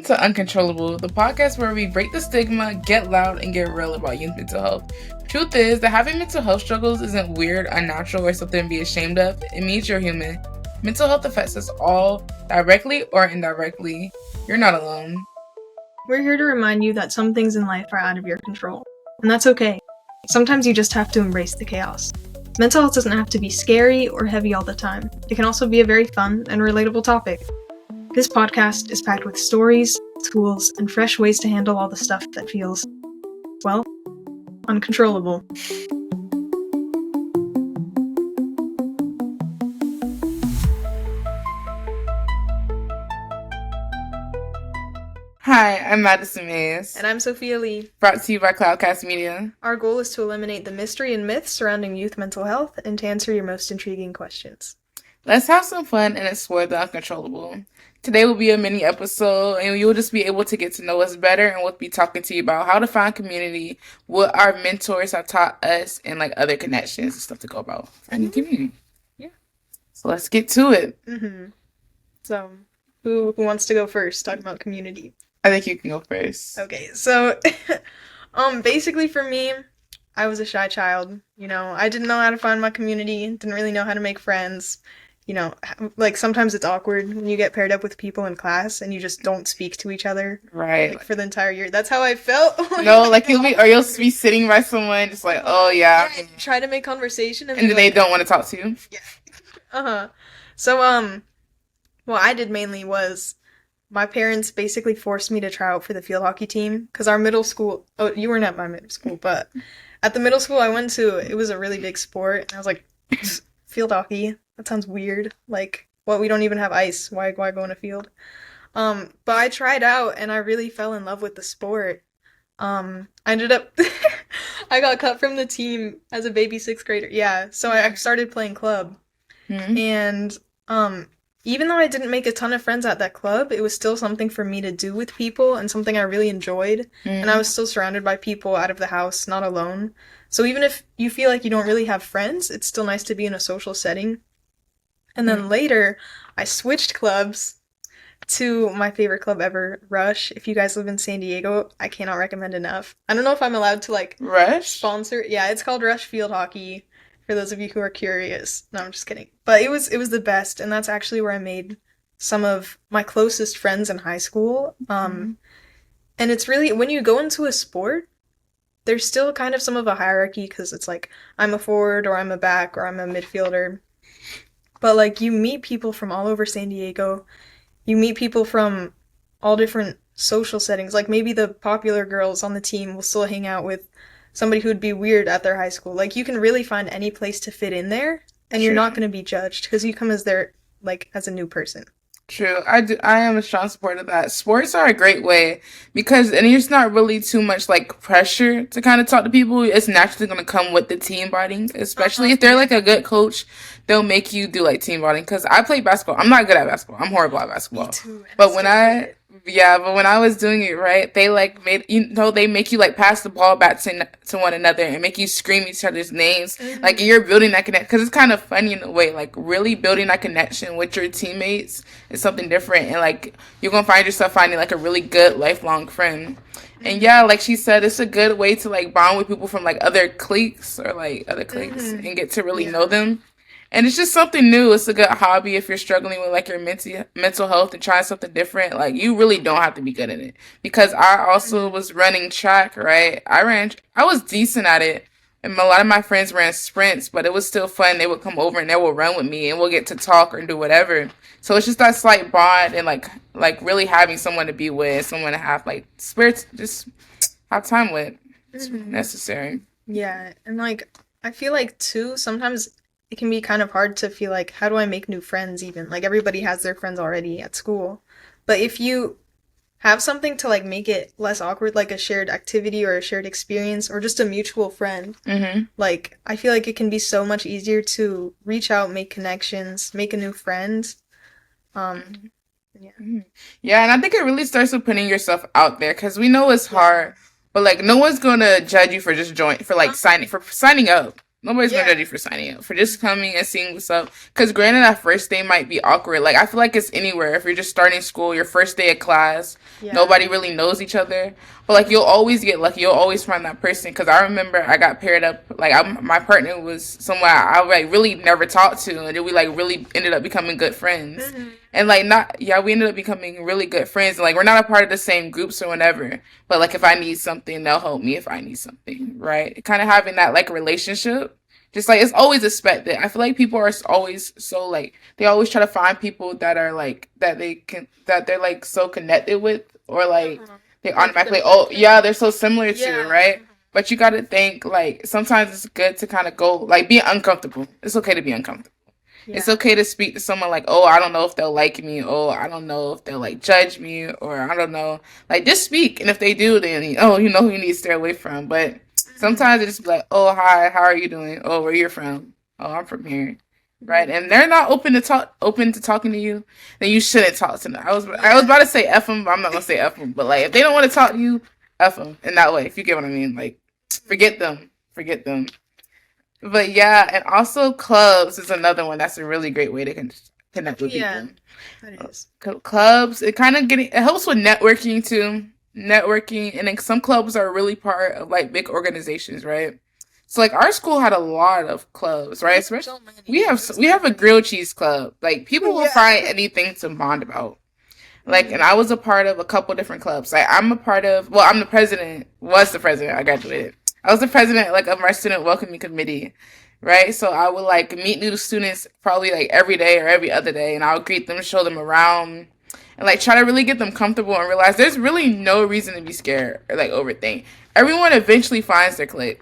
to Uncontrollable, the podcast where we break the stigma, get loud, and get real about youth mental health. Truth is that having mental health struggles isn't weird, unnatural, or something to be ashamed of. It means you're human. Mental health affects us all, directly or indirectly. You're not alone. We're here to remind you that some things in life are out of your control, and that's okay. Sometimes you just have to embrace the chaos. Mental health doesn't have to be scary or heavy all the time. It can also be a very fun and relatable topic. This podcast is packed with stories, tools, and fresh ways to handle all the stuff that feels, well, uncontrollable. Hi, I'm Madison Mays. And I'm Sophia Lee. Brought to you by Cloudcast Media. Our goal is to eliminate the mystery and myths surrounding youth mental health and to answer your most intriguing questions. Let's have some fun and explore the uncontrollable. Today will be a mini episode, and you'll just be able to get to know us better, and we'll be talking to you about how to find community, what our mentors have taught us, and like other connections and stuff to go about finding community. Yeah. So let's get to it. So, who wants to go first? Talking about community. I think you can go first. Okay, so, basically for me, I was a shy child. You know, I didn't know how to find my community. Didn't really know how to make friends. You know, like, sometimes it's awkward when you get paired up with people in class and you just don't speak to each other. Right. Like, for the entire year. That's how I felt. No, like, you'll be sitting by someone just like, oh, yeah. Try to make conversation. And then they don't want to talk to you. Yeah. So, what I did mainly was my parents basically forced me to try out for the field hockey team. Because our middle school, oh, you weren't at my middle school, but at the middle school I went to, it was a really big sport. And I was like, field hockey? That sounds weird. Like, what, we don't even have ice. Why go in a field? But I tried out and I really fell in love with the sport. I ended up, I got cut from the team as a baby 6th grader. Yeah, so I started playing club. And, even though I didn't make a ton of friends at that club, it was still something for me to do with people and something I really enjoyed. And I was still surrounded by people out of the house, not alone. So even if you feel like you don't really have friends, it's still nice to be in a social setting. And then later, I switched clubs to my favorite club ever, Rush. If you guys live in San Diego, I cannot recommend enough. I don't know if I'm allowed to, like, Rush? Sponsor. Yeah, it's called Rush Field Hockey, for those of you who are curious. No, I'm just kidding. But it was the best, and that's actually where I made some of my closest friends in high school. And it's really, when you go into a sport, there's still kind of some of a hierarchy, because it's like, I'm a forward, or I'm a back, or I'm a midfielder. But, like, you meet people from all over San Diego. You meet people from all different social settings. Like, maybe the popular girls on the team will still hang out with somebody who would be weird at their high school. Like, you can really find any place to fit in there, and you're not going to be judged, because you come as a new person. True. I am a strong supporter of that. Sports are a great way, because and it's not really too much like pressure to kind of talk to people. It's naturally going to come with the team bonding, especially if they're like a good coach. They'll make you do like team bonding. Because I play basketball. I'm not good at basketball. I'm horrible at basketball. Me too. But when I was doing it right, they like they make you like pass the ball back to one another and make you scream each other's names. Like, you're building that connection, because it's kind of funny in a way. Like, really building that connection with your teammates is something different, and like you're gonna find yourself finding like a really good lifelong friend. And yeah, like she said, it's a good way to like bond with people from like other cliques and get to really know them. And it's just something new. It's a good hobby if you're struggling with like your mental health and trying something different. Like, you really don't have to be good at it. Because I also was running track, right? I was decent at it. And a lot of my friends ran sprints, but it was still fun. They would come over and they would run with me, and we'll get to talk or do whatever. So it's just that slight bond, and like really having someone to be with, someone to have like spirits, just have time with. It's necessary. Yeah. And like, I feel like too, sometimes it can be kind of hard to feel like, how do I make new friends even? Like, everybody has their friends already at school. But if you have something to, like, make it less awkward, like a shared activity or a shared experience or just a mutual friend, like, I feel like it can be so much easier to reach out, make connections, make a new friend. Yeah, and I think it really starts with putting yourself out there, because we know it's hard, but, like, no one's going to judge you for just signing up. Nobody's gonna judge Yeah. you for signing up, for just coming and seeing what's up. Because granted, that first day might be awkward. Like, I feel like it's anywhere. If you're just starting school, your first day of class, Yeah. nobody really knows each other. But, like, you'll always get lucky. You'll always find that person. Because I remember I got paired up. Like, my partner was someone I, like, really never talked to. And then we, like, really ended up becoming good friends. Hmm. And, like, not, yeah, we ended up becoming really good friends. And, like, we're not a part of the same groups or whatever. But, like, if I need something, they'll help me if I need something, right? Kind of having that, like, relationship just like it's always expected. I feel like people are always so like they always try to find people that are like that they're like so connected with or like Uh-huh. they Like the automatically oh perfect. yeah they're so similar to Yeah. right. But you got to think like sometimes it's good to kind of go like be uncomfortable. It's okay to be uncomfortable. It's Yeah. okay to speak to someone like, oh, I don't know if they'll like me. Oh, I don't know if they'll like judge me, or I don't know. Like, just speak, and if they do, then oh, you know who you need to stay away from. But Hmm. sometimes it's just be like, oh, hi, how are you doing? Oh, where you're from? Oh, I'm from here, right? Hmm. And they're not open to talking to you, then you shouldn't talk to them. I was Yeah. about to say f them, but I'm not gonna say f them. But like, if they don't want to talk to you, f them in that way. If you get what I mean, like, forget them, forget them. But yeah, and also clubs is another one that's a really great way to connect with Yeah. people. That is. Clubs, it kind of getting it helps with networking too. Networking, and then some clubs are really part of like big organizations, right? So like our school had a lot of clubs, right? We have Especially so many. It was we have a crazy. grilled cheese club. Like people will Yeah. find anything to bond about. Like, and Hmm. I was a part of a couple different clubs. Like, I'm a part of, well, I'm the president, was the president, I graduated. I was the president, like, of my student welcoming committee, right? So I would, like, meet new students probably, like, every day or every other day, and I would greet them, show them around, and, like, try to really get them comfortable and realize there's really no reason to be scared or, like, overthink. Everyone eventually finds their clique.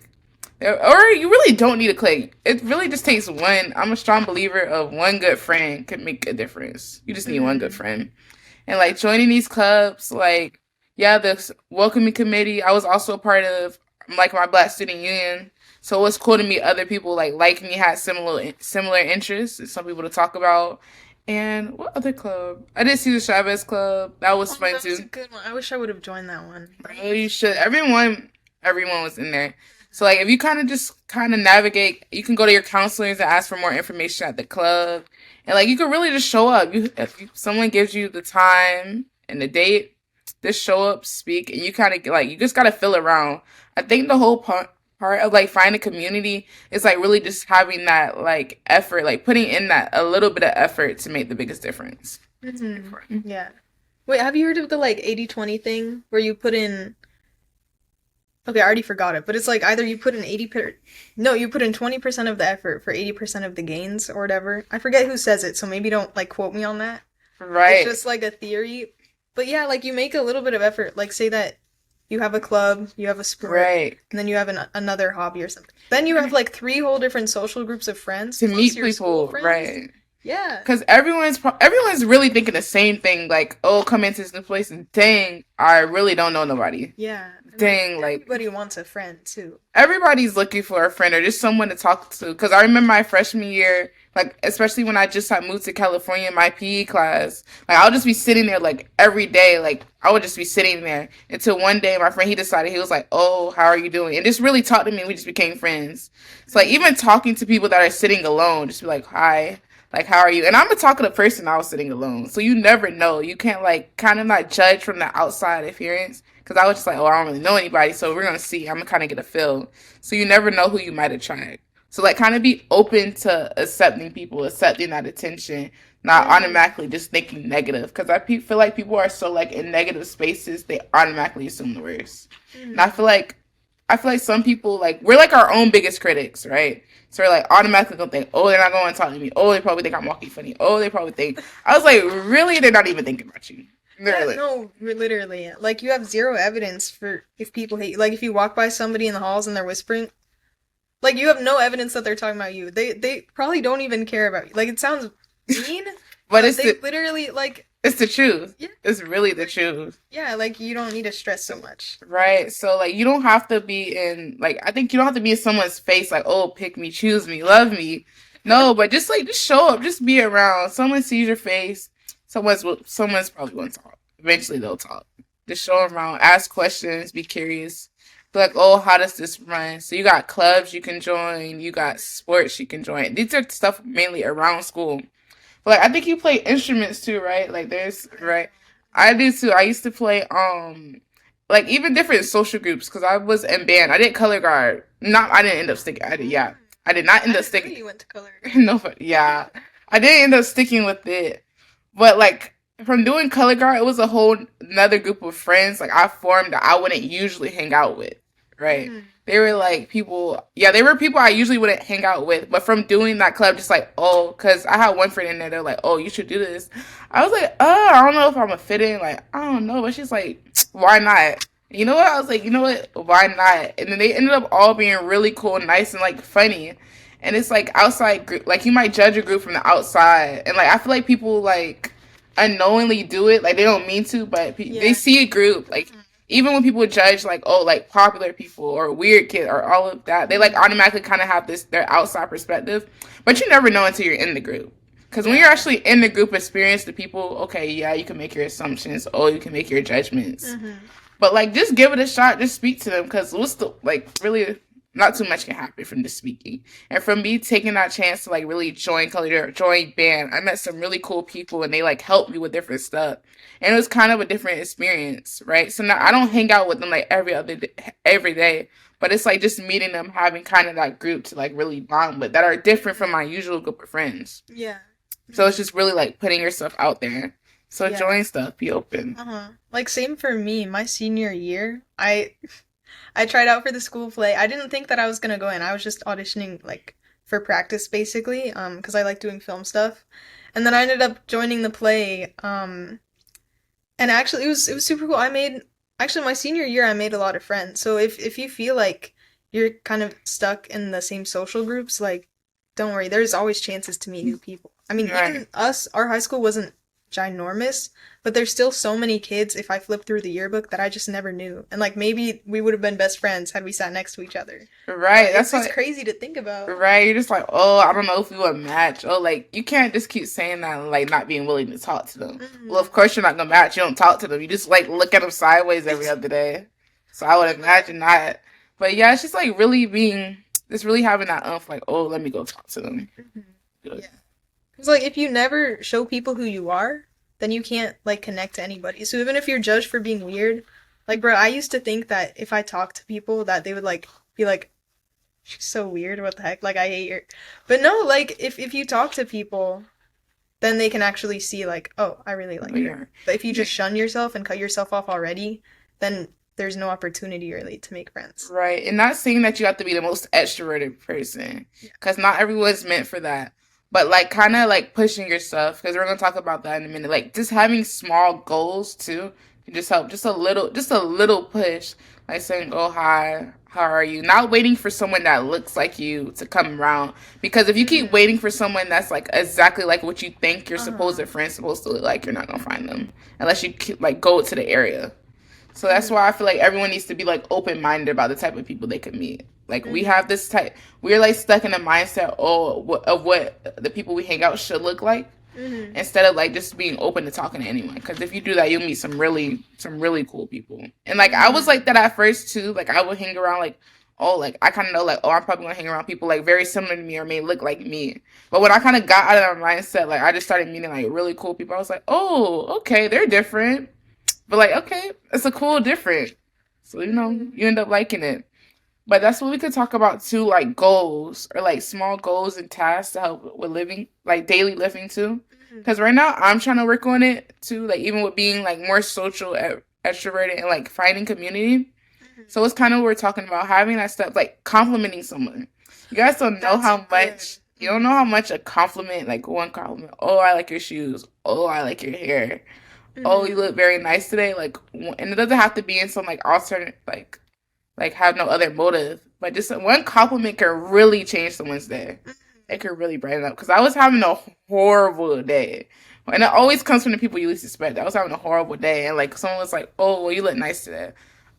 Or you really don't need a clique. It really just takes one. I'm a strong believer of one good friend could make a difference. You just need one good Hmm. friend and like joining these clubs, like yeah, the welcoming committee. I was also a part of like my Black Student Union, so it was cool to meet other people like me, had similar interests, and some people to talk about. And what other club? I did see the Chavez Club. That was Oh, fun that was a too. good one. I wish I would have joined that one. Bro, you should. Everyone was in there. So like, if you kind of just kind of navigate, you can go to your counselors and ask for more information at the club, and like you can really just show up. Someone gives you the time and the date, just show up, speak, and you kind of like you just gotta feel around. I think the whole part of like finding community is like really just having that like effort, like putting in that a little bit of effort to make the biggest difference. It's very Hmm. important. Yeah. Wait, have you heard of the like 80/20 thing where you put in okay, I already forgot it, but it's like either you put in no, you put in 20% of the effort for 80% of the gains or whatever. I forget who says it, so maybe don't like quote me on that. It's Right, just like a theory. But yeah, like you make a little bit of effort. Like say that you have a club, you have a sport, right. and then you have another hobby or something. Then you have like three whole different social groups of friends To plus meet your school people, friends. right? Yeah. Because everyone's really thinking the same thing. Like, oh, come into this new place and dang, I really don't know nobody. Yeah. And like Dang, like everybody wants a friend too. everybody's looking for a friend or just someone to talk to. Because I remember my freshman year, like especially when I just had moved to California, my PE class, like I would just be sitting there like every day. Like I would just be sitting there until one day my friend he decided he was like, "Oh, how are you doing?" and just really talked to me. And we just became friends. So like Hmm. even talking to people that are sitting alone, just be like, "Hi." Like, how are you? And I'm a talkative person. I was sitting alone. So you never know. You can't, like, kind of not judge from the outside appearance. Because I was just like, oh, I don't really know anybody. So we're going to see. I'm going to kind of get a feel. So you never know who you might attract. So, like, kind of be open to accepting people, accepting that attention, not Hmm. automatically just thinking negative. Because feel like people are so, like, in negative spaces, they automatically assume the worst. And Hmm. I feel like some people like we're like our own biggest critics, right? So we're like automatically gonna think, oh, they're not going to talk to me. Oh, they probably think I'm walking funny. Oh, they probably think I was like, really? They're not even thinking about you. Yeah, They're like, no, literally. Like you have zero evidence for if people hate you. Like if you walk by somebody in the halls and they're whispering, like you have no evidence that they're talking about you. They probably don't even care about you. Like it sounds mean, but but they literally like it's the truth. yeah, It's really the like truth, yeah, like you don't need to stress so much. right? So like you don't have to be in like I think you don't have to be in someone's face like, oh, pick me, choose me, love me. No, but just like just show up, just be around. Someone sees your face, someone's probably going to talk. Eventually they'll talk. Just show them around, ask questions, be curious. Be like, oh, how does this run? So you got clubs you can join, you got sports you can join. These are stuff mainly around school. But like, I think you play instruments too, right? Like there's right. I do too. I used to play like even different social groups because I was in band. I did color guard. Not I didn't end up sticking. I did yeah. I did not end I up didn't know sticking. you went to color. No, but yeah. I didn't end up sticking with it. But like from doing color guard, it was a whole another group of friends like I formed that I wouldn't usually hang out with. Right. Mm. They were like people, yeah, they were people I usually wouldn't hang out with. But from doing that club, just like, oh, because I had one friend in there, they're like, oh, you should do this. I was like, oh, I don't know if I'm a fit in. Like, I don't know. But she's like, why not? You know what? I was like, you know what? Why not? And then they ended up all being really cool, nice, and like funny. And it's like outside group, like you might judge a group from the outside. And like, I feel like people like unknowingly do it. Like, they don't mean to, but they Yeah. see a group. Like, even when people judge like oh like popular people or weird kid or all of that they like automatically kind of have this their outside perspective but you never know until you're in the group because when you're Yeah. actually in the group experience the people okay yeah you can make your assumptions oh you can make your judgments Hmm. but like just give it a shot just speak to them because what's the like really not too much can happen from just speaking and from me taking that chance to like really join color join band I met some really cool people and they like helped me with different stuff and it was kind of a different experience, right? So now I don't hang out with them like every day, but it's like just meeting them, having kind of that group to like really bond with that are different from my usual group of friends. Yeah. So it's just really like putting yourself out there. So Yeah. join stuff, be open. Uh-huh. Like same for me. My senior year, I tried out for the school play. I didn't think that I was gonna go in. I was just auditioning like for practice basically, because I like doing film stuff. And then I ended up joining the play. And actually it was super cool. I made actually my senior year I made a lot of friends. So if you feel like you're kind of stuck in the same social groups, like don't worry, there's always chances to meet new people. I mean, Right. even us, our high school wasn't ginormous, but there's still so many kids if I flip through the yearbook that I just never knew. And like maybe we would have been best friends had we sat next to each other. Right. It's That's just what crazy to think about. right. You're just like, oh, I don't know if we would match. Oh, like you can't just keep saying that and like not being willing to talk to them. Well, Hmm. of course you're not gonna match. You don't talk to them. You just like look at them sideways every other day. So I would imagine not. But yeah, it's just like really being, just really having that like, oh, let me go talk to them. Hmm. Good. Yeah. Because like if you never show people who you are, then you can't like connect to anybody. So even if you're judged for being weird, like bro, I used to think that if I talked to people that they would like be like, she's so weird, what the heck? Like I hate her. But no, like if you talk to people, then they can actually see like, oh, I really like But her. yeah. But if you just shun yourself and cut yourself off already, then there's no opportunity really to make friends. Right. And not saying that you have to be the most extroverted person, Yeah. because not everyone's meant for that. But like kind of like pushing yourself, because we're gonna talk about that in a minute. Like just having small goals too can just help. Just a little push. Like saying, "Oh hi, how are you?" Not waiting for someone that looks like you to come around. Because if you keep Hmm. waiting for someone that's like exactly like what you think your supposed Uh-huh. friend's supposed to look like, you're not gonna find them unless you like go to the area. So that's Hmm. why I feel like everyone needs to be like open minded about the type of people they can meet. Like we Hmm. have this type, we're like stuck in a mindset of what the people we hang out should look like Hmm. instead of like just being open to talking to anyone. Because if you do that, you'll meet some really cool people. And like I was Hmm. like that at first too. Like I would hang around like oh like I kind of know like oh I'm probably gonna hang around people like very similar to me or may look like me. But when I kind of got out of that mindset, like I just started meeting like really cool people. I was like oh okay they're different but like, okay, it's a cool different. So you know, Hmm. you end up liking it. But that's what we could talk about too, like goals or like small goals and tasks to help with living, like daily living too. Hmm. Because right now I'm trying to work on it too, like even with being like more social, extroverted, and like finding community. Hmm. So it's kind of what we're talking about having that stuff, like complimenting someone. You guys don't know That's how good. much. You don't know Hmm. how much a compliment, like one compliment. Oh, I like your shoes. Oh, I like your hair. Oh, you Hmm. look very nice today. Like, and it doesn't have to be in some like alternate, like have no other motive, but just one compliment can really change someone's day. It could really brighten up. Because I was having a horrible day, and it always comes from the people you least expect. I was having a horrible day, and like someone was like, "Oh, well, you look nice today.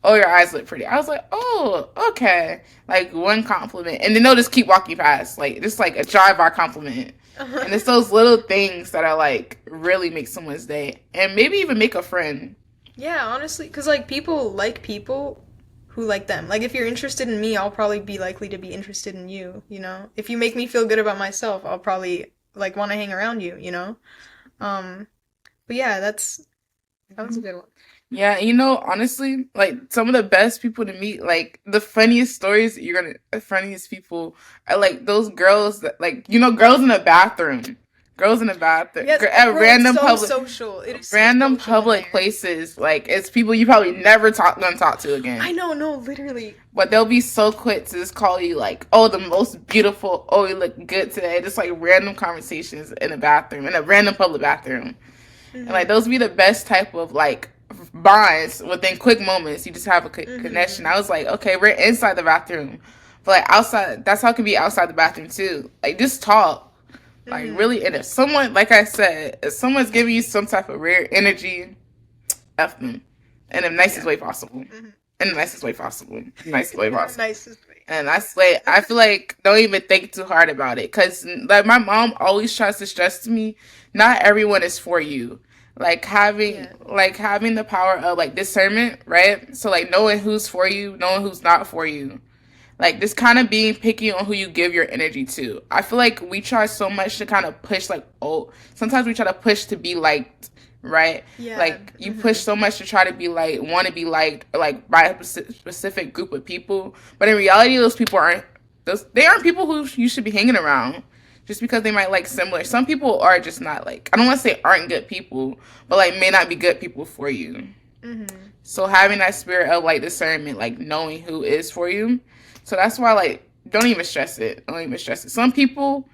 Oh, your eyes look pretty." I was like, "Oh, okay." Like one compliment, and then they'll just keep walking past, like just like a drive-by compliment. And it's those little things that are like really make someone's day, and maybe even make a friend. Yeah, honestly, because like people like people who like them. Like if you're interested in me, I'll probably be likely to be interested in you, you know? If you make me feel good about myself, I'll probably like want to hang around you, you know? Um, but yeah, that was a good one. Yeah, you know, honestly, like some of the best people to meet, like the funniest stories the funniest people are like those girls that, like, you know, girls in the bathroom, girls in the bathroom, Yes, at bro, it's random so public, social. It is so random social in public there. places. Like it's people you probably never gonna talk to I again, know, no, literally. but they'll be so quick to just call you like, oh, the most beautiful, oh, you look good today. Just like random conversations in a bathroom, in a random public bathroom. And like Mhm. those be the best type of like bonds within quick moments. You just have a connection. Mhm. I was like, okay, we're inside the bathroom, but like outside, that's how it can be outside the bathroom too. Like just talk. Like Mhm. really, and if someone, like I said, if someone's giving you some type of rare energy, F them in the nicest Yeah. way possible. Mhm. In the nicest way possible. Nicest way In the possible. nicest way. And that's like I feel like don't even think too hard about it, cause like my mom always tries to stress to me, not everyone is for you. Yeah. Like having the power of like discernment, right? So like knowing who's for you, knowing who's not for you. Like this kind of being picky on who you give your energy to. I feel like we try so much to kind of push like, oh, sometimes we try to push to be liked, right? Yeah. Like you push Mhm. so much to try to be like, want to be liked like by a specific group of people, but in reality those people aren't those they aren't people who you should be hanging around just because they might like similar. Some people are just not like, I don't want to say aren't good people, but like may not be good people for you. Mhm. So having that spirit of like discernment, like knowing who is for you. So that's why like don't even stress it. Don't even stress it. Some people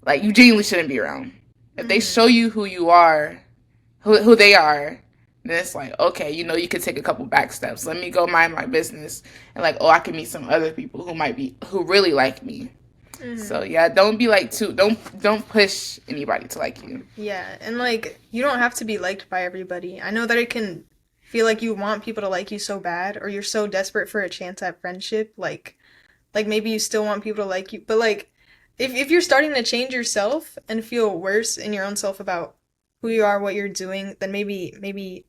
like you genuinely shouldn't be around. If they Mhm. show you who you are, who they are, then it's like, okay, you know, you can take a couple back steps. Let me go mind my business and like, oh, I can meet some other people who really like me. So Mhm. yeah, don't be like too don't push anybody to like you. Yeah, and like you don't have to be liked by everybody. I know that it can feel like you want people to like you so bad or you're so desperate for a chance at friendship, like maybe you still want people to like you, but like if you're starting to change yourself and feel worse in your own self about who you are, what you're doing, then maybe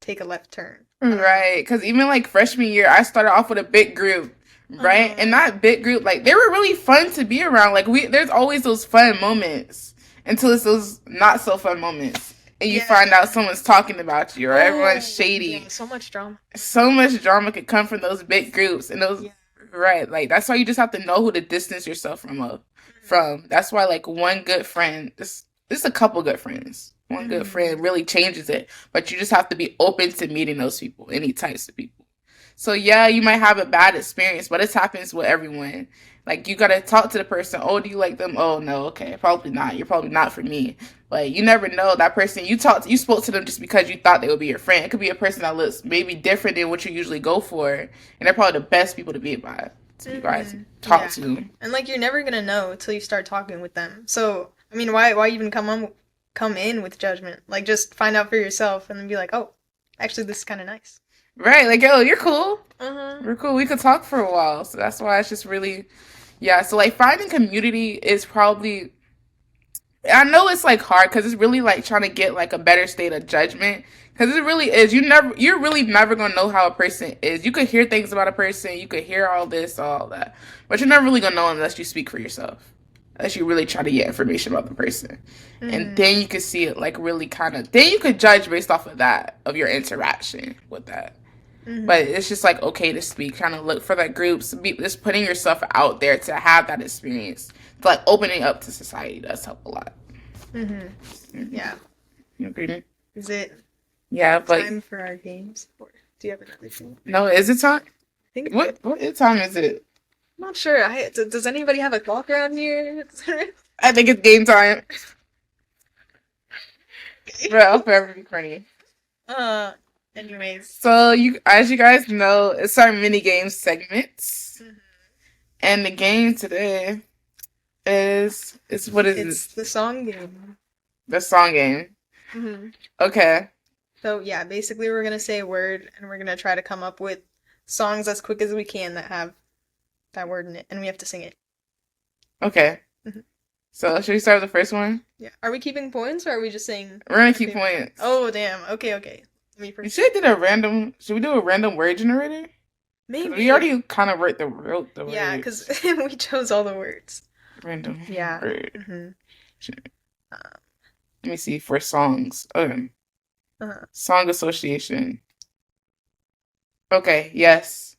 take a left turn. I don't know. Right, because even like freshman year, I started off with a big group, right? And Uh-huh. that big group, like they were really fun to be around. Like there's always those fun moments until it's those not so fun moments, and you find Yeah. out someone's talking about you or everyone's Oh, yeah, shady. so much drama. So much drama could come from those big groups and those. Yeah. Right, like that's why you just have to know who to distance yourself from. From that's why like one good friend, just a couple good friends. One good Mhm. friend really changes it, but you just have to be open to meeting those people, any types of people. So yeah, you might have a bad experience, but it happens with everyone. Like you gotta talk to the person. Oh, do you like them? Oh no, okay, probably not. You're probably not for me. But you never know that person. You spoke to them just because you thought they would be your friend. It could be a person that looks maybe different than what you usually go for, and they're probably the best people to talk Yeah. to. And like you're never gonna know until you start talking with them. So I mean, why even come in with judgment? Like just find out for yourself and then be like, oh, actually, this is kind of nice. Right? Like, yo, you're cool. Uh-huh. We're cool. We could talk for a while. So that's why it's just really, yeah. So like finding community is probably, I know it's like hard because it's really like trying to get like a better state of judgment because it really is. You're really never gonna know how a person is. You could hear things about a person, you could hear all this, all that, but you're never really gonna know unless you speak for yourself. Unless you really try to get information about the person, and Mm-hmm. then you could see it like really kind of. Then you could judge based off of that of your interaction with that. But Mm-hmm. it's just like okay to speak, trying to look for that groups, just putting yourself out there to have that experience, to like opening up to society does help a lot. Mm-hmm. Mhm. Yeah. You agree? Is it Yeah, but time for our games? Or do you have another thing? no, is it time? I think What time is it? I'm not sure. Does anybody have a clock around here? I think it's game time. Bro, I'll forever be corny. uh anyways. So as you guys know, it's our mini game segments, Mhm. and the game today is what is It's this? the song game. The song game. Hmm. Okay. So yeah, basically we're gonna say a word and we're gonna try to come up with songs as quick as we can that have that word in it, and we have to sing it. Okay. Mhm. So should we start with the first one? Yeah. Are we keeping points or are we just saying We're gonna our keep favorite? points. Oh damn. Okay, okay. Let me You first. should have did a random. Should we do a random word generator? Because we Maybe. already kind of wrote the Yeah, because words. we chose all the words. Random Yeah. word. Mm-hmm. Uh, Let me see for songs. Okay. uh, Song association. Okay. Yes.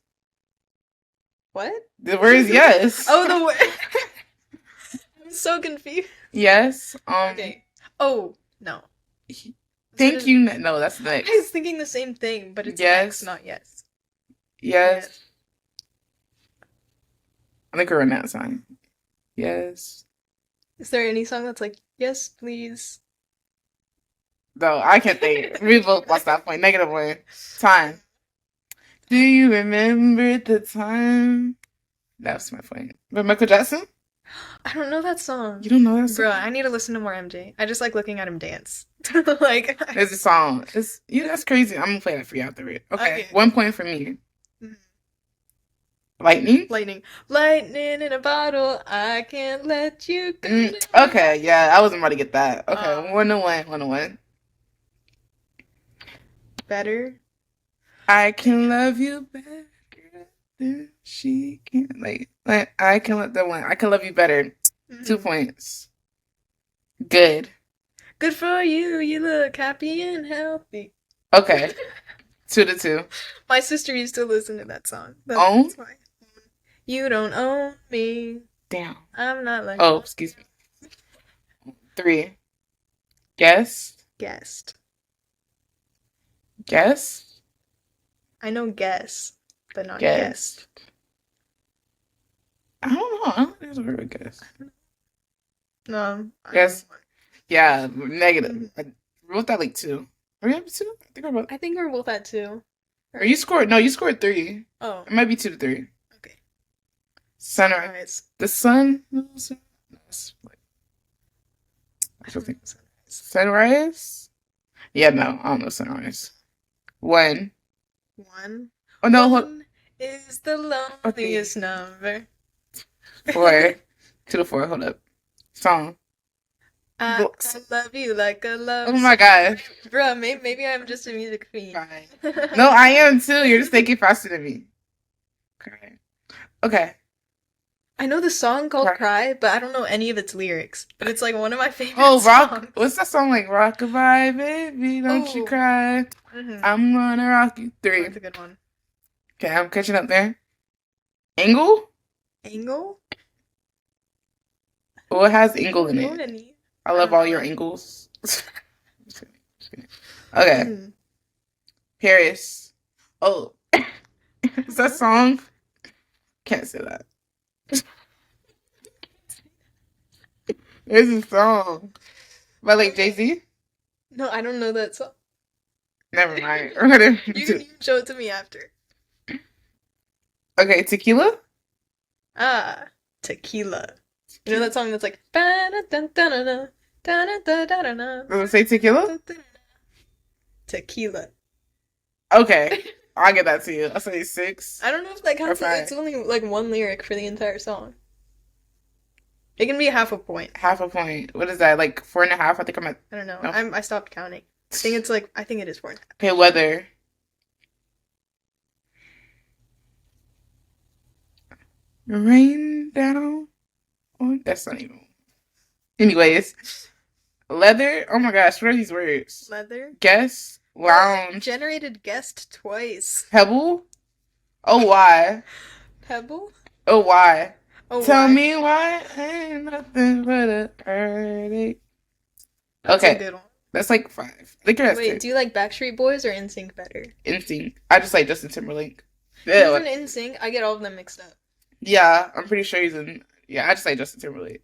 what? The word is yes. Oh, the word. I'm so confused. Yes. Okay. Oh, no. Thank you. No, that's I was next. thinking the same thing, but it's next, Yes. not yes. Yes. Yes. I think we're on that sign. Yes. Is there any song that's like, yes, please? No, I can't think. We both lost that point. Negative one. Time. Do you remember the time? That's my point. But Michael Jackson? I don't know that You song. don't know that Bruh, song? I need to listen to more MJ. I just like looking at him dance. Like, There's a song. It's that's crazy. I'm gonna play that for you after it. Okay. okay. 1 point for me. Mhm. Lightning? Lightning. Lightning in a bottle. I can't let you go. Okay, yeah, I wasn't about to get that. Okay, Um, 1-1, 1-1. better. I can love you better than she can. Like I can let that one. I can love you better. 2 Mhm. points. Good. Good for you. You look happy and healthy. Okay, 2-2. My sister used to listen to that song. Own? That's why. You don't own me. Damn. I'm not like Oh, excuse me. 3. Guess. guessed. Guess. I know guess, but not Guess. guessed. I don't know. I don't think there's a word with guess. No, I Guess. don't know. Yeah, negative. Mhm. I wrote that like 2. Are we up to 2? I think we're about. I think we're both at two. Or you scored? No, you scored 3. Oh, It might be 2-3. okay. Sunrise. Sunrise. The sun. I don't know sunrise. Sunrise. Yeah, no, I don't know sunrise. When? One. Oh no, hold. One is the Okay, loneliest number. 4. 2-4. Hold up. Song. I Books. love you like a love Oh song. my god. Bruh, maybe I'm just a music fiend. Cry. No, I am too. You're just thinking faster than me. Cry. Okay. I know the song called Cry. Cry, but I don't know any of its lyrics. But it's like one of my favorite Oh, rock. songs. What's that song like? Rockabye, baby, don't you Oh, cry. I'm gonna rock you. 3. that's a good one. Okay, I'm catching up there. Angle? Angle? What has I angle don't in know it? any. I I love don't all know your any. angles. Just kidding, just kidding. Okay, Mhm. Paris. Oh, is that song? Can't say that. There's a song by like Jay-Z. No, I don't know that song. Never mind. We're gonna You can show it to me after. Okay, tequila. Ah, Tequila. You know that song that's like ba-da-dun-dun-dun-dun, da-da-da-da-da-da, Does it say tequila? da-da-da-da. Tequila. Okay, I'll get that to you. I'll say 6 I don't know if that or counts. 5. It's only like one lyric for the entire song. It can be half a point. Half a point. What is that? Like 4.5? I think I'm at. I don't know. No. I stopped counting. I think it is 4.5. Okay, weather. Rain down. Oh, that's not even. Anyways, leather. Oh my gosh, what are these words? Leather. Guess. Lounge. Generated guessed twice. Pebble. Oh why? Pebble? Oh why? Oh, Tell why? me why ain't nothing but a heartache. That's a Okay, good one. that's like 5. I think you're at Wait, 6. do you like Backstreet Boys or NSYNC better? Instinct. I just like Justin Timberlake. He's Yeah, in NSYNC. I get all of them mixed up. yeah, I'm pretty sure he's in. Yeah, I just like Justin Timberlake.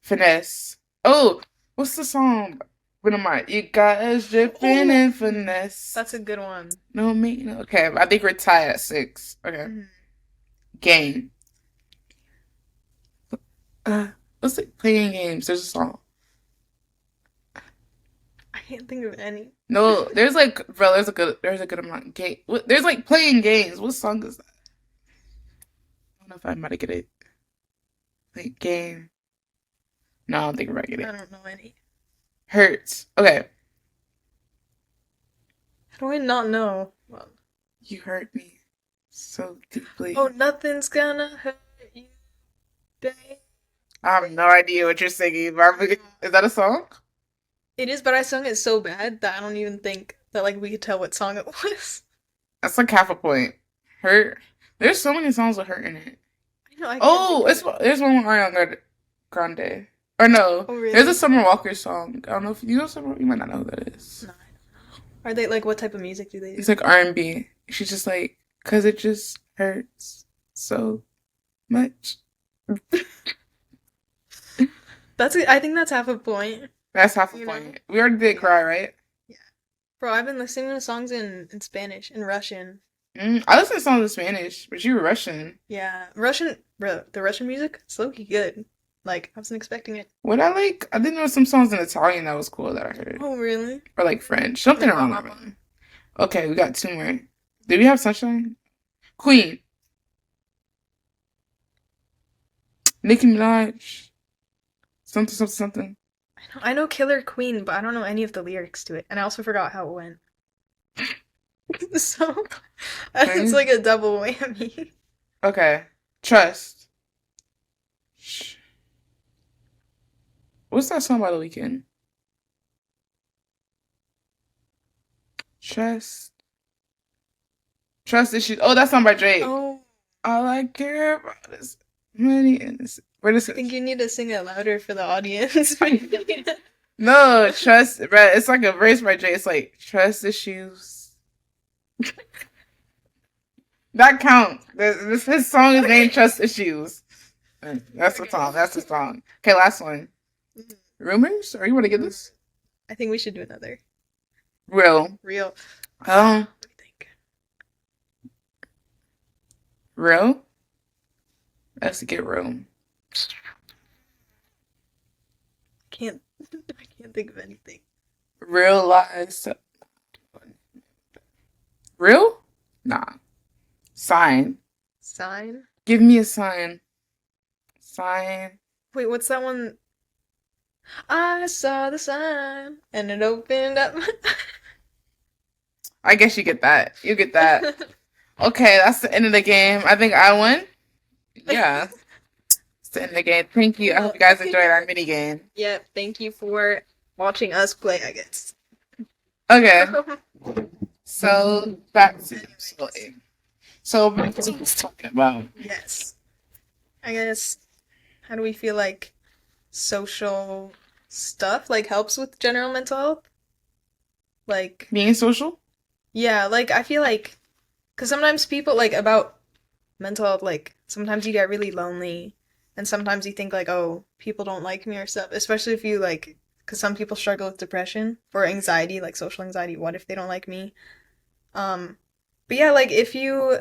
Finesse. Oh, what's the song? What am I? You got us dripping Oh, in finesse. that's a good one. No me. No. Okay, I think we're tied at 6. Okay. Mhm. Game. What's it? Playing games. There's a song. I can't think of any. No, there's like, bro. There's a good amount. Game. There's like playing games. What song is that? I don't know if I might get it. Like game. No, I don't think I might get I it. don't know any. Hurts. Okay. How do I not know? Well, You hurt me so deeply. oh, nothing's gonna hurt you, babe. I have no idea what you're singing. Is that a song? It is, but I sung it so bad that I don't even think that like we could tell what song it was. That's like half a point. Hurt. There's so many songs with hurt in it. I know I can't Oh, think of it's it. there's one with Ariana Grande. Or no, Oh there's a really? Summer Walker song. I don't know if you know Summer. You might not know who that is. No. Are they like what type of music do they It's do? like R&B. She's just like, cause it just hurts so much. I think that's half a point. That's half a You know? point. We already did Yeah. cry, right? Yeah. Bro, I've been listening to songs in Spanish and Russian. I listen to songs in Spanish, but you were Russian. Yeah. Russian, bro, the Russian music, it's low-key good. Like, I wasn't expecting it. What I like, I didn't know some songs in Italian that was cool that I heard. Oh, really? Or like French. Something around that line. Okay, we got two more. Did we have Sunshine? Queen. Nicki Minaj. Something, something, something. I know Killer Queen, but I don't know any of the lyrics to it. And I also forgot how it went. So, it's Okay. like a double whammy. Okay. Trust. What's that song by The Weeknd? Trust. Trust issues. Oh, that song by Drake. Oh, All I care about is money and this. Where is I it? think you need to sing it louder for the audience. No, trust, bro. It's like a verse by Drake. It's like trust issues. That counts. His song is named Trust Issues. That's the song. That's the song. Okay, last one. Rumors? Are you want to get this? I think we should do another. Real. Real. Um, What do you think? real. Let's get real. Can't I can't think of anything. Real lies. Real? Nah. Sign. Sign? Give me a sign. Sign. Wait, what's that one? I saw the sign and it opened up. I guess you get that. You get that. Okay, that's the end of the game. I think I won. Yeah, it's the end of the game. Thank you. I hope you guys enjoyed our mini game. Yep, thank you for watching us play, I guess. Okay, so back to episode 8. So back to what I was talking about. Yes. I guess, how do we feel like social stuff like helps with general mental health? Like, Being social? yeah, like I feel like, because sometimes people like about mental health, like sometimes you get really lonely, and sometimes you think like, oh, people don't like me or stuff, especially if you like, because some people struggle with depression or anxiety, like social anxiety. What if they don't like me? But yeah, like if you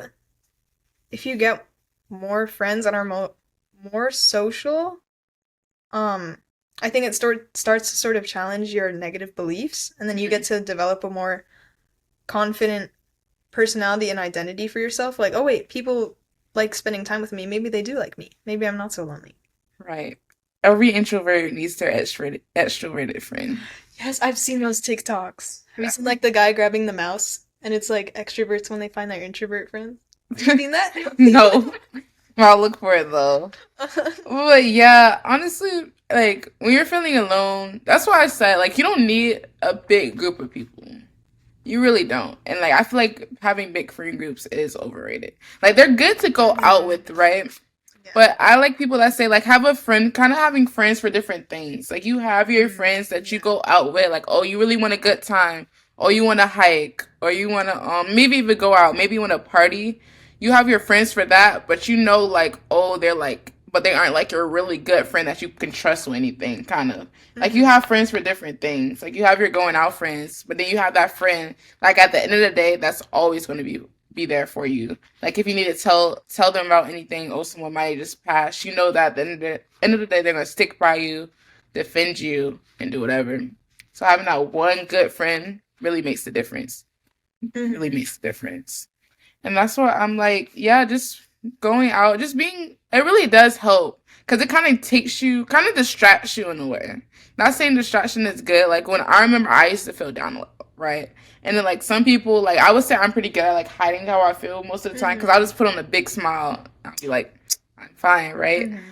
get more friends and are more social, um, I think it starts to sort of challenge your negative beliefs, and then you get to develop a more confident personality and identity for yourself. Like, oh wait, people like spending time with me. Maybe they do like me. Maybe I'm not so lonely. Right. Every introvert needs their extroverted friend. Yes, I've seen those TikToks. Have you seen like the guy grabbing the mouse and it's like extroverts when they find their introvert friends? Have you seen that? No, I'll look for it though. But yeah, honestly, like when you're feeling alone, that's why I said like you don't need a big group of people. You really don't. And like I feel like having big friend groups is overrated. Like they're good to go out with, right? Yeah. But I like people that say like have a friend, kind of having friends for different things. Like you have your friends that you go out with, like oh you really want a good time, or you want to hike, or you want to maybe even go out, maybe you want to party. You have your friends for that, but you know like oh they're like, but they aren't like your really good friend that you can trust with anything, kind of. Like you have friends for different things. Like you have your going out friends, but then you have that friend like at the end of the day that's always going to be there for you. Like if you need to tell them about anything, or someone might just pass, you know that at the end of the day they're gonna stick by you, defend you, and do whatever. So having that one good friend really makes the difference. Really makes the difference. And that's why I'm like, yeah, just going out, just being, it really does help. Because it kind of distracts you in a way. Not saying distraction is good. Like when I remember I used to feel down, right? And then like some people, like I would say I'm pretty good at like hiding how I feel most of the time because I'll just put on a big smile. I'll be like, I'm fine, right? Mm-hmm.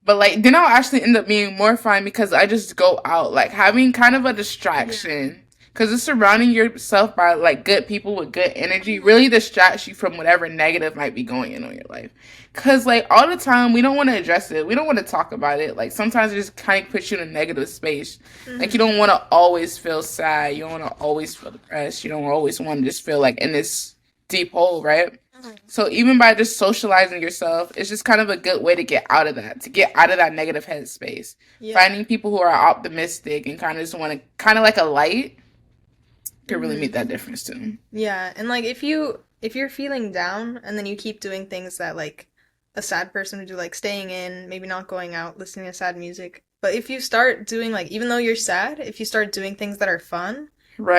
But like then I'll actually end up being more fine because I just go out, like having kind of a Yeah. distraction. Because it's surrounding yourself by like good people with good energy really distracts you from whatever negative might be going in your life. Because like all the time we don't want to address it, we don't want to talk about it. Like sometimes it just kind of puts you in a negative space. Like you Mm-hmm. don't want to always feel sad, you don't want to always feel depressed, you don't always want to just feel like in this deep hole, right? So even by just socializing yourself, it's just kind of a good way to get out of that, to get out of that negative headspace. Yeah. Finding people who are optimistic and kind of just want to, kind of like a light, could really make Mm-hmm. that difference too. Yeah, and like if you're feeling down and then you keep doing things that like a sad person would do, like staying in, maybe not going out, listening to sad music. But if you start doing like even though you're sad, if you start doing things that are fun,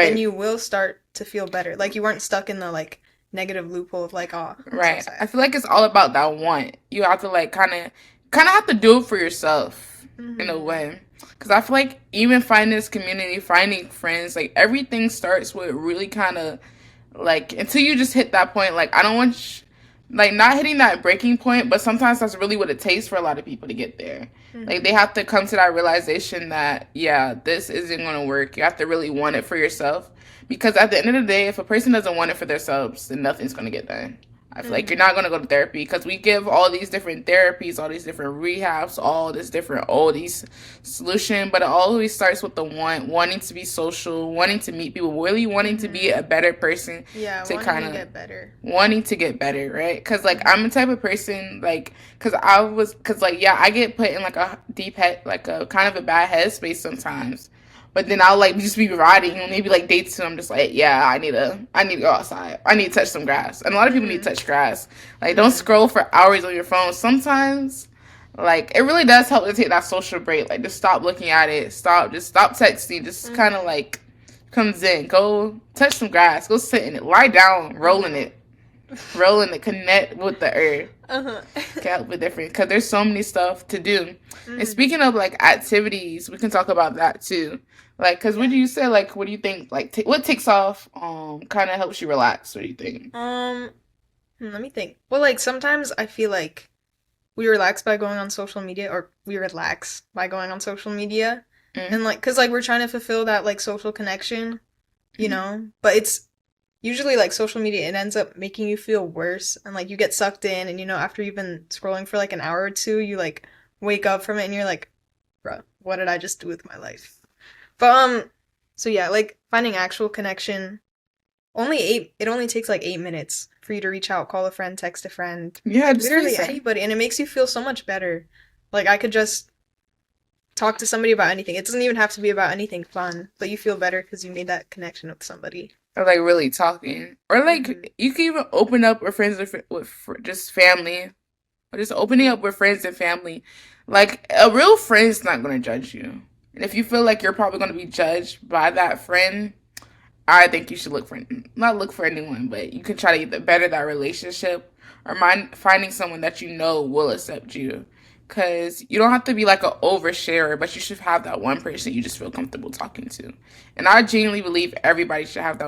then Right, you will start to feel better. Like you weren't stuck in the like negative loophole of like, oh, I'm so right. I sad. feel like it's all about that want. You have to like kind of have to do it for yourself in a Mm-hmm. way. Because I feel like even finding this community, finding friends, like everything starts with really kind of like until you just hit that point. Like I don't want like not hitting that breaking point, but sometimes that's really what it takes for a lot of people to get there. Like they Mm-hmm. have to come to that realization that yeah, this isn't going to work. You have to really want it for yourself because at the end of the day, if a person doesn't want it for themselves, then nothing's going to get done. I feel like you're Mm-hmm. not going to go to therapy because we give all these different therapies, all these different rehabs, all this different all these solution, but it always starts with the wanting to be social, wanting to meet people, really wanting to be Mm-hmm. a better person, Yeah, to wanting kind to of get better. wanting to get better, right? Because like I'm Mm-hmm. the type of person like because like yeah, I get put in like a deep head, like a kind of a bad headspace sometimes. But then I'll like just be riding and maybe like day two I'm just like yeah I need to go outside, I need to touch some grass, and a lot of people need to Mm-hmm. touch grass. Like don't Mm-hmm. scroll for hours on your phone. Sometimes like it really does help to take that social break. Like just stop looking at it, just stop texting, just kind of Mm-hmm. like comes in, go touch some grass, go sit in it, lie down, Uh-huh. roll in it, connect with the earth. Uh-huh. Get help with different because there's so many stuff to do. And Mm-hmm. speaking of like activities, we can talk about that too. Like, cause what Yeah. do you say? Like, what do you think? Like, what takes off? Kind of helps you relax. What do you think? Um, Let me think. Well, like sometimes I feel like we relax by going on social media, or we relax by going on social media, Mm-hmm. and like, cause like we're trying to fulfill that like social connection, you know. But it's usually like social media, it ends up making you feel worse, and like you get sucked in, and you know, after you've been scrolling for like an hour or two, you like wake up from it, and you're like, bro, what did I just do with my life? But so yeah, like finding actual connection it only takes like 8 minutes for you to reach out, call a friend, text a friend, Yeah, just literally face it. anybody, and it makes you feel so much better. Like I could just talk to somebody about anything. It doesn't even have to be about anything fun, but you feel better because you made that connection with somebody. Or like really talking, or Hmm. like you can even open up with friends with just family, or just opening up with friends and family. Like a real friend's not gonna judge you, and if you feel like you're probably gonna be judged by that friend, I think you should look for not look for anyone, but you can try to either better that relationship or finding someone that you know will accept you. Cause you don't have to be like an oversharer, but you should have that one person you just feel comfortable talking to. And I genuinely believe everybody should have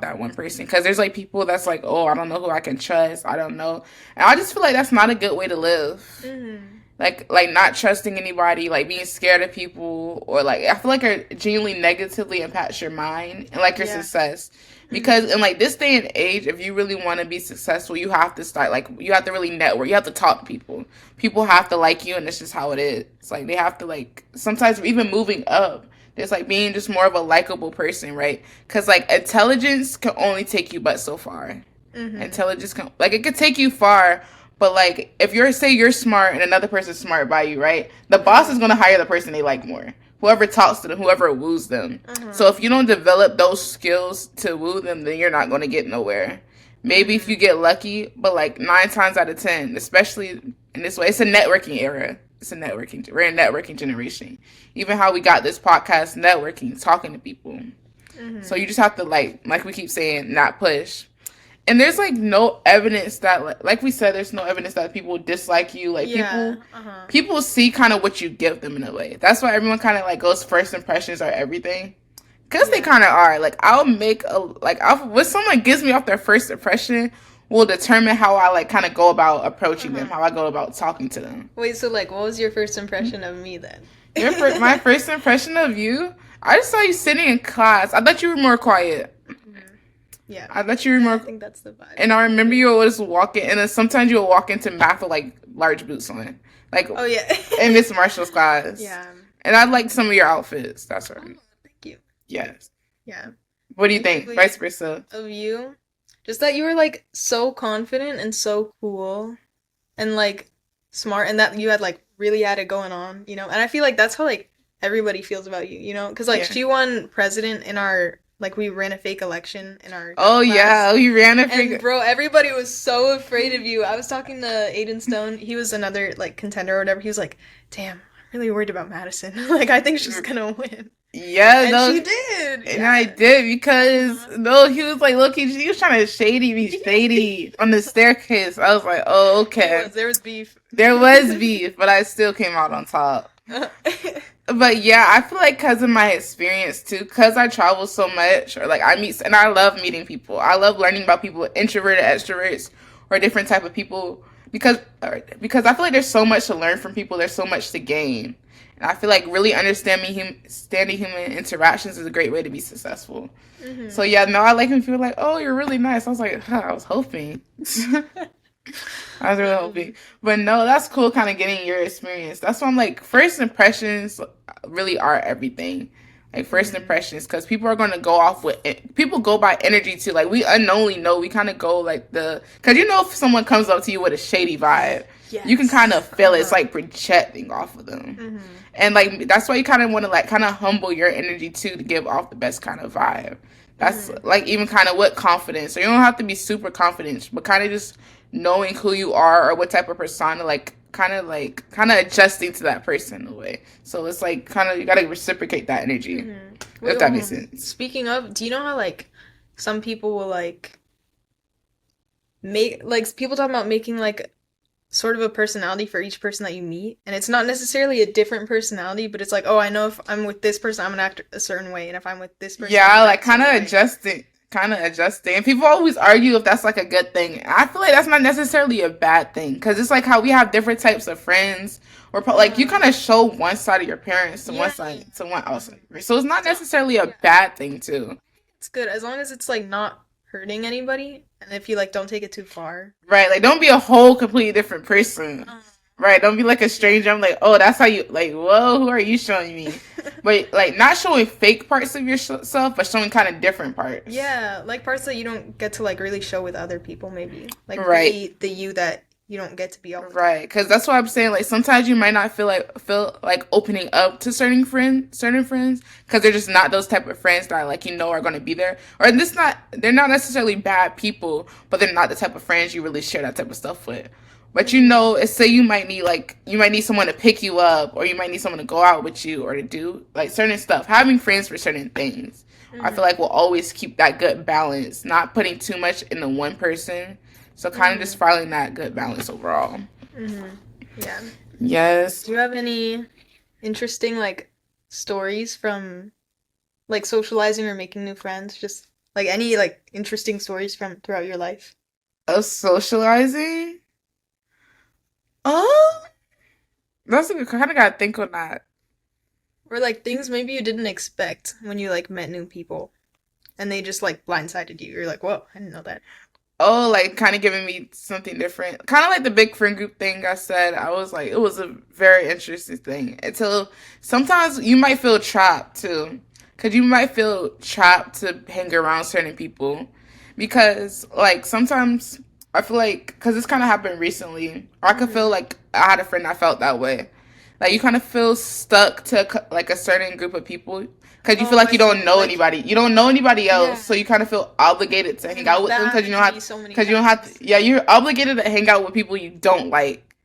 that one person. Cause there's like people that's like, oh, I don't know who I can trust. I don't know, and I just feel like that's not a good way to live, Hmm. like not trusting anybody, like being scared of people, or like I feel like it genuinely negatively impacts your mind and like your Yeah. success. Hmm. Because in like this day and age, if you really want to be successful, you have to start like you have to really network. You have to talk to people. People have to like you, and it's just how it is. It's like they have to like sometimes even moving up. There's like being just more of a likable person, right? Because like intelligence can only take you but so far. Hmm. Intelligence can like it could take you far, but like if you're say you're smart and another person's smart by you, right? The boss is Hmm. gonna hire the person they like more. Whoever talks to them, whoever woos them. So Hmm. if you don't develop those skills to woo them, then you're not gonna get nowhere. Maybe if you Hmm. get lucky, but like 9 times out of 10, especially in this way, it's a networking era. It's a networking. We're a networking generation. Even how we got this podcast, networking, talking to people. So Hmm. you just have to like we keep saying, not push. And there's like no evidence that like we said, there's no evidence that people dislike you. Like Yeah. people Uh-huh. people see kind of what you give them in a way. That's why everyone kind of like goes first impressions are everything. Because they Yeah. kind of are. Like, I'll make a, like, what someone gives me off their first impression will determine how I, like, kind of go about approaching them, Uh-huh. how I go about talking to them. Wait, so like, what was your first impression of me then? My first impression of you, I just saw you sitting in class. I thought you were more quiet. Mhm. Yeah. I thought you were Yeah, I more, think that's the vibe. and I remember Maybe. you always walking, and then sometimes you would walk into math with, like, large boots on. Like, Oh yeah. in Miss Marshall's class. Yeah. And I like some of your outfits. That's Oh, right. thank you. Yes. Yeah. What do you think? Basically, Vice versa. of you, just that you were like so confident and so cool and like smart, and that you had like really had it going on, you know? And I feel like that's how like everybody feels about you, you know? Because like Yeah. she won president in our, like we ran a fake election in our Oh gym yeah, class. oh, you ran a And figure. bro, everybody was so afraid of you. I was talking to Aiden Stone. He was another like contender or whatever. He was like, "Damn, I'm really worried about Madison. Like, I think she's gonna win." Yeah, And no, she did. and I Yeah. did because Uh-huh. no, he was like, look, he was trying to shady me, shady on the staircase. I was like, oh, He okay. was. There was beef. There was beef, but I still came out on top. But yeah, I feel like because of my experience too, because I travel so much, or like I meet, and I love meeting people. I love learning about people, introverted, extroverts, or different type of people. Because I feel like there's so much to learn from people. There's so much to gain, and I feel like really understanding human interactions is a great way to be successful. So Hmm. yeah, no, I like when people are like, oh, you're really nice. I was like, huh, I was hoping. I was really hoping. But no, that's cool kind of getting your experience. That's why I'm like, first impressions really are everything. Like, first Hmm. impressions, because people are going to go off with it. People go by energy too. Like, we unknowingly know, we kind of go like because you know, if someone comes up to you with a shady vibe, you can kind of Yes. feel it. It's Uh-huh. like projecting off of them. Hmm. And like, that's why you kind of want to like kind of humble your energy too to give off the best kind of vibe. That's Hmm. like even kind of what confidence. So you don't have to be super confident, but kind of just knowing who you are or what type of persona, like kind of adjusting to that person in a way. So it's like kind of you gotta reciprocate that energy, Hmm. if Wait, that makes sense. speaking of, do you know how like some people will like make like people talking about making like sort of a personality for each person that you meet, and it's not necessarily a different personality, but it's like, oh, I know if I'm with this person, I'm gonna act a certain way, and if I'm with this person, I'm Yeah, gonna like act a certain way. kind of adjusting. And people always argue if that's like a good thing. And I feel like that's not necessarily a bad thing because it's like how we have different types of friends, or like you kind Uh, of show one side of your parents to one yeah. side to one Mhm. outside. So it's not So necessarily a yeah, bad thing too. it's good as long as it's like not hurting anybody, and if you like don't take it too far. Right, like don't be a whole completely different person. Uh, Right, don't be like a yeah. stranger. I'm like, oh, that's how you like. Whoa, who are you showing me? But like, not showing fake parts of yourself, but showing kind of different parts. Yeah, like parts that you don't get to like really show with other people, maybe. Like Right, be the you that you don't get to be all the time. right. Because that's what I'm saying. Like sometimes you might not feel like opening up to certain friends, because they're just not those type of friends that like are going to be there. Or this not they're not necessarily bad people, but they're not the type of friends you really share that type of stuff with. But Hmm. it's say you might need someone to pick you up, or you might need someone to go out with you, or to do like certain stuff. Having friends for certain things, I feel Hmm. like will always keep that good balance, not putting too much into one person. So kind of just Hmm. finding that good balance overall. Hmm. Yeah. Yes. Do you have any interesting like stories from like socializing or making new friends? Just like any like interesting stories from throughout your life? Of socializing? Oh, that's a good kind of gotta think on that. Or like things maybe you didn't expect when you like met new people and they just like blindsided you. You're like, whoa, I didn't know that. Oh, like kind of giving me something different. Kind of like the big friend group thing I said. I was like, it was a very interesting thing. Until sometimes you might feel trapped too. Because you might feel trapped to hang around certain people. Because, like, sometimes I feel like, because this kind of happened recently, or I could feel Hmm. like I had a friend that felt that way. Like, you kind of feel stuck to, like, a certain group of people because you feel Oh, like I you don't see. know Like, anybody. You don't know anybody else, yeah. so you kind of feel obligated to hang out with That them happened to me so many because you don't have times. to, yeah, you're obligated to hang out with people you don't like.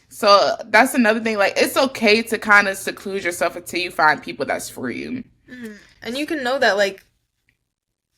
So that's another thing. Like, it's okay to kind of seclude yourself until you find people that's for you. Hmm. And you can know that like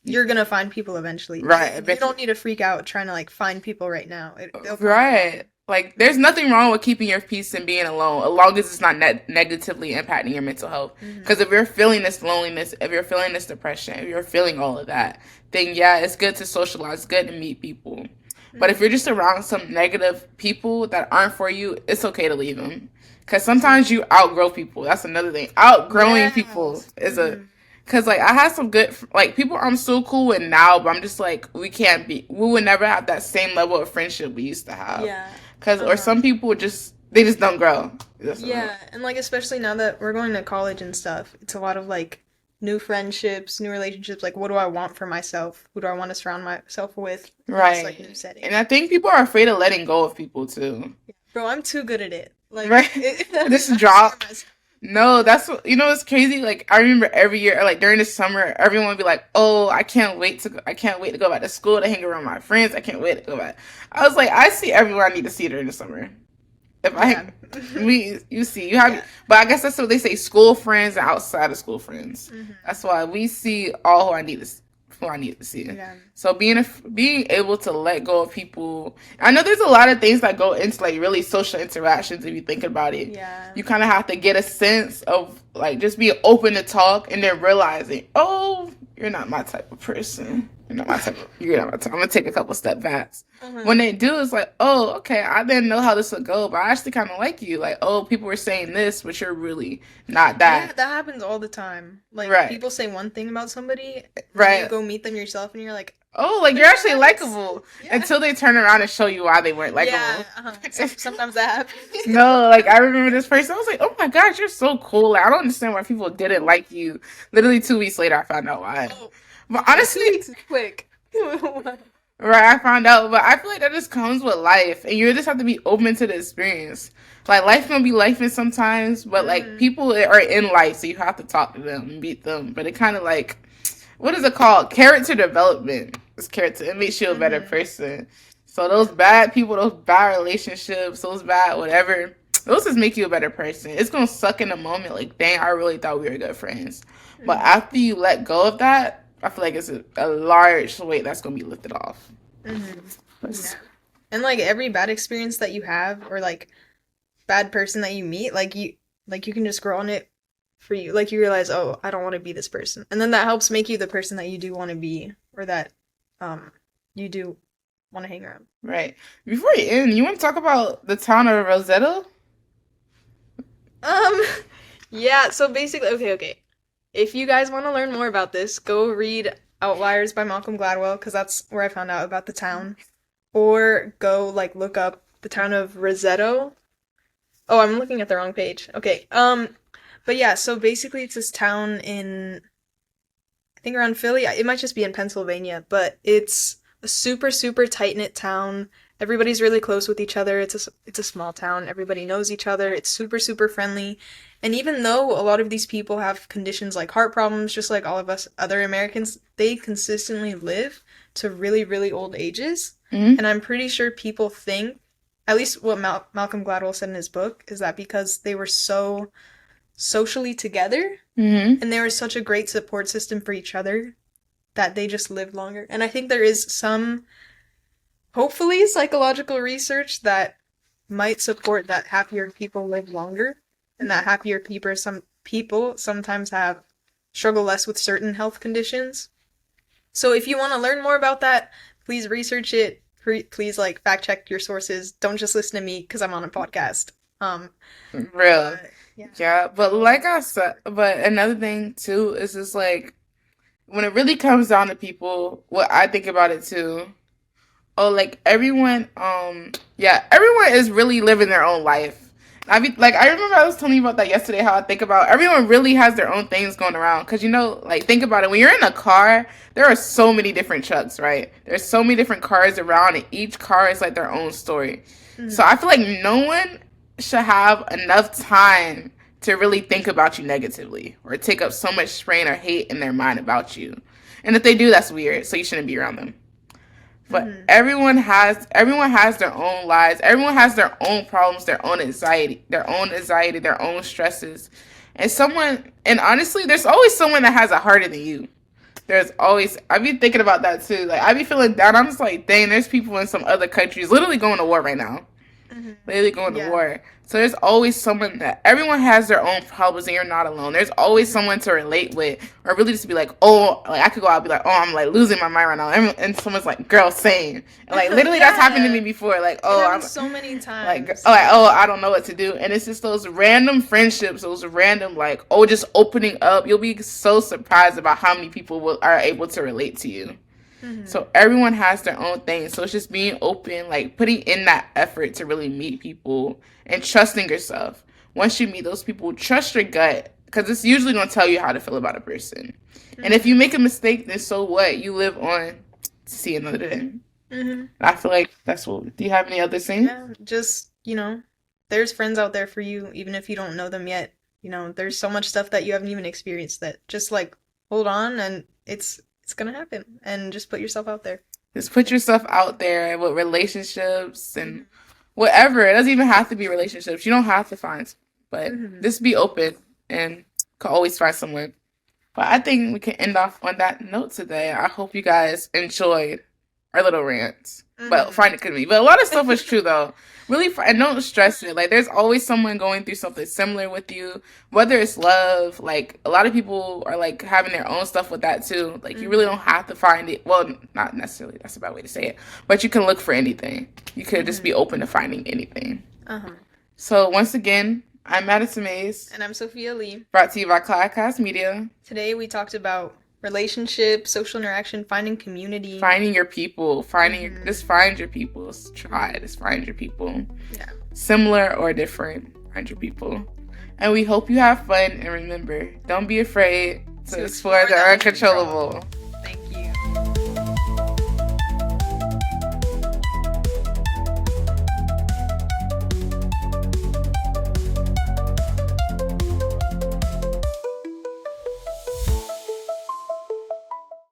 you're gonna find people eventually. Right. You Eventually. don't need to freak out trying to like find people right now. They'll come. Right. Like, there's nothing wrong with keeping your peace and being alone, as long as it's not negatively impacting your mental health. Because if you're feeling this loneliness, if you're feeling this depression, if you're feeling all of that, then yeah, it's good to socialize, it's good to meet people. But if you're just around some negative people that aren't for you, it's okay to leave them. Because sometimes you outgrow people. That's another thing. Outgrowing people is a... Because, like, I had some good... Like, people I'm so cool with now, but I'm just like, we can't be... We would never have that same level of friendship we used to have. Yeah. Because, or some people just... They just don't grow. Yeah, and, like, especially now that we're going to college and stuff, it's a lot of, like, new friendships, new relationships. Like, what do I want for myself? Who do I want to surround myself with? Right. Like, new setting. And I think people are afraid of letting go of people, too. Bro, I'm too good at it. Like, right? This drop. No, that's what, you know, it's crazy. Like, I remember every year, like during the summer, everyone would be like, "Oh, I can't wait to go back to school to hang around my friends. I can't wait to go back." I was like, I see everyone I need to see during the summer. You see, you have, but I guess that's what they say: school friends and outside of school friends. That's why we see all who I need to see. Yeah. So being able to let go of people, I know there's a lot of things that go into like really social interactions. If you think about it, Yeah. you kind of have to get a sense of like just being open to talk, and then realizing, oh, you're not my type of person. You're not my type. I'm gonna take a couple step backs. When they do, it's like, oh, okay, I didn't know how this would go, but I actually kind of like you. Like, oh, people were saying this, but you're really not that. Yeah, that happens all the time. Like, people say one thing about somebody, right? You go meet them yourself, and you're like, oh, like you're actually likable, until they turn around and show you why they weren't likable. Yeah, sometimes that happens. No, like I remember this person. I was like, oh my gosh, you're so cool. Like, I don't understand why people didn't like you. Literally 2 weeks later, I found out why. Oh. But honestly, 2 weeks is quick. Right, I found out, but I feel like that just comes with life, and you just have to be open to the experience. Like, life gonna be lifing sometimes, but like people are in life, so you have to talk to them and meet them. But it kind of like, what is it called? Character development. It's character. It makes you a better person. So those bad people, those bad relationships, those bad whatever, those just make you a better person. It's gonna suck in the moment, like, dang, I really thought we were good friends. But after you let go of that, I feel like it's a large weight that's going to be lifted off. Yeah. And, like, every bad experience that you have, or, like, bad person that you meet, like, you can just grow on it for you. Like, you realize, oh, I don't want to be this person. And then that helps make you the person that you do want to be, or that you do want to hang around. Right. Before you end, you want to talk about the town of Roseto? Yeah, so basically, okay. If you guys want to learn more about this, go read Outliers by Malcolm Gladwell, because that's where I found out about the town. Or go, like, look up the town of Roseto. Oh, I'm looking at the wrong page. Okay, but yeah, so basically it's this town in, I think around Philly. It might just be in Pennsylvania, but it's a super, super tight-knit town. Everybody's really close with each other. It's a small town. Everybody knows each other. It's super, super friendly. And even though a lot of these people have conditions like heart problems, just like all of us other Americans, they consistently live to really, really old ages. And I'm pretty sure people think, at least what Malcolm Gladwell said in his book, is that because they were so socially together, and they were such a great support system for each other, that they just lived longer. And I think there is some, hopefully, psychological research that might support that happier people live longer, and that happier people sometimes struggle less with certain health conditions. So if you want to learn more about that, please research it. Please, like, fact check your sources. Don't just listen to me because I'm on a podcast. Real. Yeah, but like I said, but another thing too is just like, when it really comes down to people, what I think about it too, like everyone is really living their own life. I remember I was telling you about that yesterday, how I think about everyone really has their own things going around. Because, like, think about it. When you're in a car, there are so many different trucks, right? There's so many different cars around, and each car is, like, their own story. So I feel like no one should have enough time to really think about you negatively or take up so much strain or hate in their mind about you. And if they do, that's weird. So you shouldn't be around them. But everyone has their own lives. Everyone has their own problems, their own anxiety, their own stresses. And honestly, there's always someone that has it harder than you. There's always, I be thinking about that too. Like, I be feeling down. I'm just like, dang, there's people in some other countries literally going to war right now. Literally going to Yeah. war. So there's always someone that everyone has their own problems and you're not alone. There's always someone to relate with, or really just be like, oh, like I could go out and be like, oh, I'm like losing my mind right now. And someone's like, girl, same. And like literally that's happened to me before. Like, oh, It I'm happens so many times. like, oh, I don't know what to do. And it's just those random friendships, those random like, oh, just opening up. You'll be so surprised about how many people are able to relate to you. So everyone has their own thing. So it's just being open, like putting in that effort to really meet people and trusting yourself. Once you meet those people, trust your gut because it's usually going to tell you how to feel about a person. And if you make a mistake, then so what? You live on to see another day. I feel like that's what. Do you have any other things? Yeah, just, there's friends out there for you, even if you don't know them yet. There's so much stuff that you haven't even experienced that just like hold on and it's gonna happen, and just put yourself out there. Just put yourself out there with relationships and whatever. It doesn't even have to be relationships. You don't have to find, but just be open and can always find someone. But I think we can end off on that note today. I hope you guys enjoyed our little rants. But find it could be. But a lot of stuff was true though. Really, and don't stress it. Like, there's always someone going through something similar with you, whether it's love. Like, a lot of people are like having their own stuff with that too. Like, you really don't have to find it. Well, not necessarily. That's a bad way to say it. But you can look for anything. You could just be open to finding anything. So once again, I'm Madison Mays. And I'm Sophia Lee. Brought to you by Cloudcast Media. Today we talked about relationships, social interaction, finding community, finding your people, just find your people. Just find your people. Yeah. Similar or different, find your people. And we hope you have fun. And remember, don't be afraid to explore the uncontrollable.